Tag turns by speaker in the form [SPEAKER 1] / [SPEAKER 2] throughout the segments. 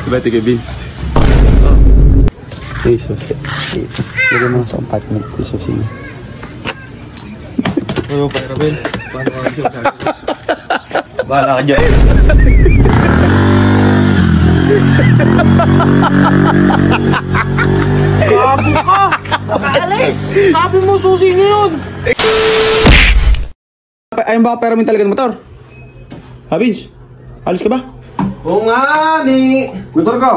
[SPEAKER 1] Diba tigay Vince? Hey, susi. Lagyan mo sa apartment. Susi niya.
[SPEAKER 2] Ano pa, Rabel? Paano ka dyan? Bahala ka dyan.
[SPEAKER 3] Gago ka! Nakaalis! Sabi mo susi niyo yun!
[SPEAKER 1] Ayun ba peramin talaga ng motor? Ha, Vince? Alis ka ba?
[SPEAKER 2] Oo nga, di motor ko.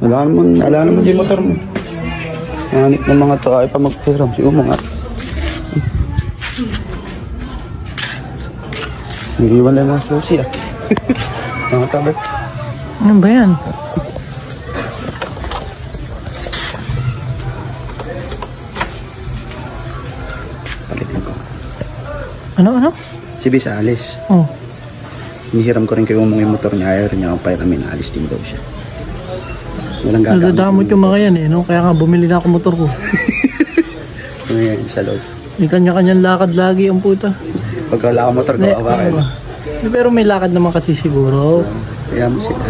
[SPEAKER 1] Wala naman yung motor mo. Nanit ng mga to ay pa magpiram. Siguro mga. Nag-iwan lang mga susi ah. Mga tabi.
[SPEAKER 3] Ano ba yan?
[SPEAKER 1] Palitin ko.
[SPEAKER 3] Ano?
[SPEAKER 1] Si Bis alis.
[SPEAKER 3] Oh.
[SPEAKER 1] Hinihiram ko rin kayo yung motor niya. Ayaw rin niya ang piramin. Alis din daw siya. Walang gagamit.
[SPEAKER 3] Nadadamot yung mga yan eh, no? Kaya nga bumili na ako motor ko.
[SPEAKER 1] Ano yan, sa loob.
[SPEAKER 3] May kanya-kanyang lakad lagi ang puta.
[SPEAKER 1] Pagka wala ka motor ko, bakit?
[SPEAKER 3] Pero may lakad naman kasi siguro.
[SPEAKER 1] Kaya mo sila.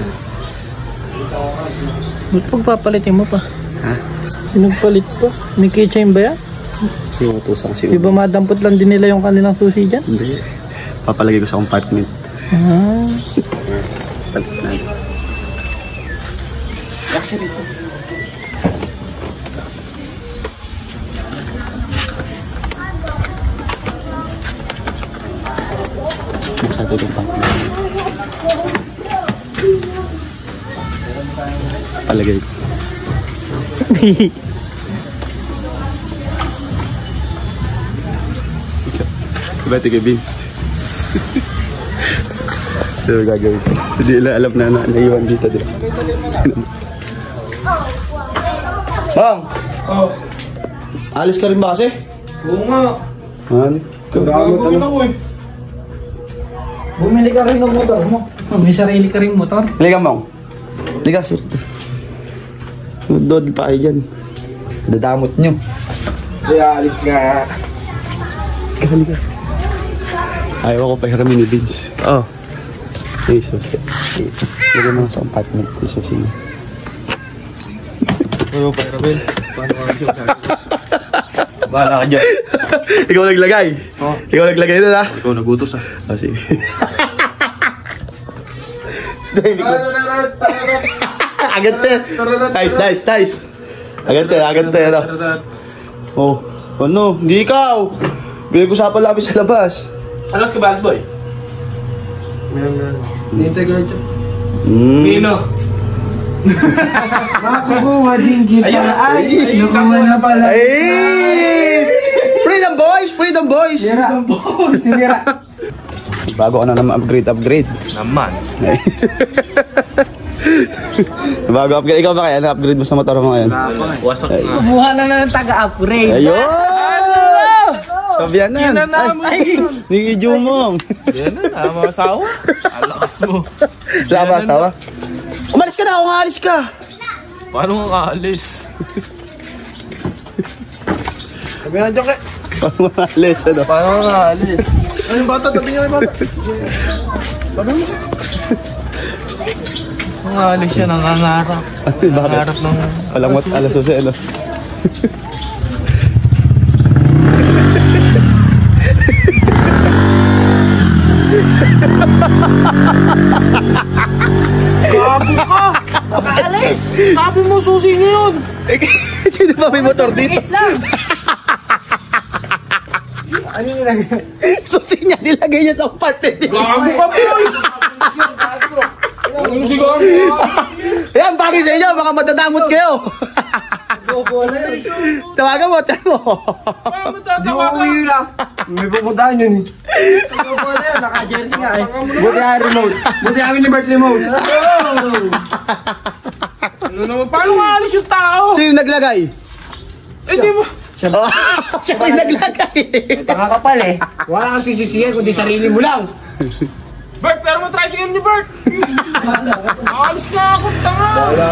[SPEAKER 3] Ba't pagpapalitin mo pa?
[SPEAKER 1] Ha?
[SPEAKER 3] Pinagpalit pa? May keychain ba yan?
[SPEAKER 1] Sinutusan si
[SPEAKER 3] Di ba madampot lang din nila yung kanilang susi dyan?
[SPEAKER 1] Hindi. Papalagay ko sa compartment.
[SPEAKER 3] Ah.
[SPEAKER 1] Palit na. Kasi rito. Masa ito yung compartment. Palagay ko. Diba tigay Vince? So gagawin ko. Hindi alam na naiwan dito din. Bang!
[SPEAKER 2] Oh.
[SPEAKER 1] Alis ka rin ba kasi?
[SPEAKER 2] Oo nga.
[SPEAKER 1] Ano?
[SPEAKER 2] Gagawin ako eh.
[SPEAKER 3] Bumili ka rin ng motor mo. May sarili ka rin motor.
[SPEAKER 1] Liga mo. Liga sir. Dodol pa kayo dyan. Dadamot nyo.
[SPEAKER 2] Kaya alis nga.
[SPEAKER 1] Liga. Ayaw ko pahiramin ni Vince.
[SPEAKER 2] Oh.
[SPEAKER 1] Hey, susi. Lagyan mo sa apartment. Susi niya.
[SPEAKER 2] Ano pa, Rabel? Paano ka dyan? Bahala ka dyan.
[SPEAKER 1] Ikaw naglagay.
[SPEAKER 2] Oh.
[SPEAKER 1] Ikaw naglagay na ha.
[SPEAKER 2] Ikaw nagutos ah.
[SPEAKER 1] Oh, sige. Agad Nice. Agad ano. Oh, ano? Hindi ikaw. Binag-usapan lang sa labas.
[SPEAKER 2] Alas ka ba, Alas Boy? Meron. Nihintay ko lang dyan. Nino.
[SPEAKER 3] Makukuha din kita. Ay, nakuha na pala.
[SPEAKER 1] Freedom boys!
[SPEAKER 3] Sinira.
[SPEAKER 1] Bago ka na naman upgrade.
[SPEAKER 2] Naman.
[SPEAKER 1] Bago upgrade. Ikaw ba kaya? Na-upgrade mo sa motor mo ngayon?
[SPEAKER 2] Wasak nga.
[SPEAKER 3] Kumuha na ng taga-upgrade.
[SPEAKER 1] Ayun! Kabiyanan. Ay, nigidyo mo.
[SPEAKER 2] Yan na, mga asawa. Alakas mo.
[SPEAKER 1] Sama asawa. Umalis ka na ako, alis ka.
[SPEAKER 2] Paano nga kaalis?
[SPEAKER 3] Kabiyanan dyan kayo.
[SPEAKER 1] Paano alis? Ano?
[SPEAKER 2] Paano nga kaalis?
[SPEAKER 3] Ano yung bata? Tabi niya yung bata. Tabi mo.
[SPEAKER 2] Mga alis siya, nangangarap. Nangangarap ng...
[SPEAKER 1] Alam mo, alas o ano?
[SPEAKER 3] Gago ka! Nakaalis! Sabi mo susi niyo yun!
[SPEAKER 1] Sino ba may motor dito?
[SPEAKER 3] Wait lang! Ano yung nilagay?
[SPEAKER 1] Susi niya, nilagay niya sa apartment.
[SPEAKER 2] Gago ka, boy! Ano si Gago?
[SPEAKER 1] Yan, bagay sa inyo, baka madadamot kayo. Tawagan mo, tiyan mo.
[SPEAKER 3] Di mo uwi na! May pupuntahan yun eh. Naka-jersey nga eh. Buti nga remote. Buti kami ni Bert remote.
[SPEAKER 2] Ano naman? Paano nga alis yung tao?
[SPEAKER 1] Sino naglagay?
[SPEAKER 2] Eh, di mo...
[SPEAKER 1] Siya yung naglagay.
[SPEAKER 3] Nakakapal eh. Wala kang sisisiyan kundi sarili mo lang.
[SPEAKER 2] Bert, pero mo tricycle niyo, Bert! Alis na ako, tanga!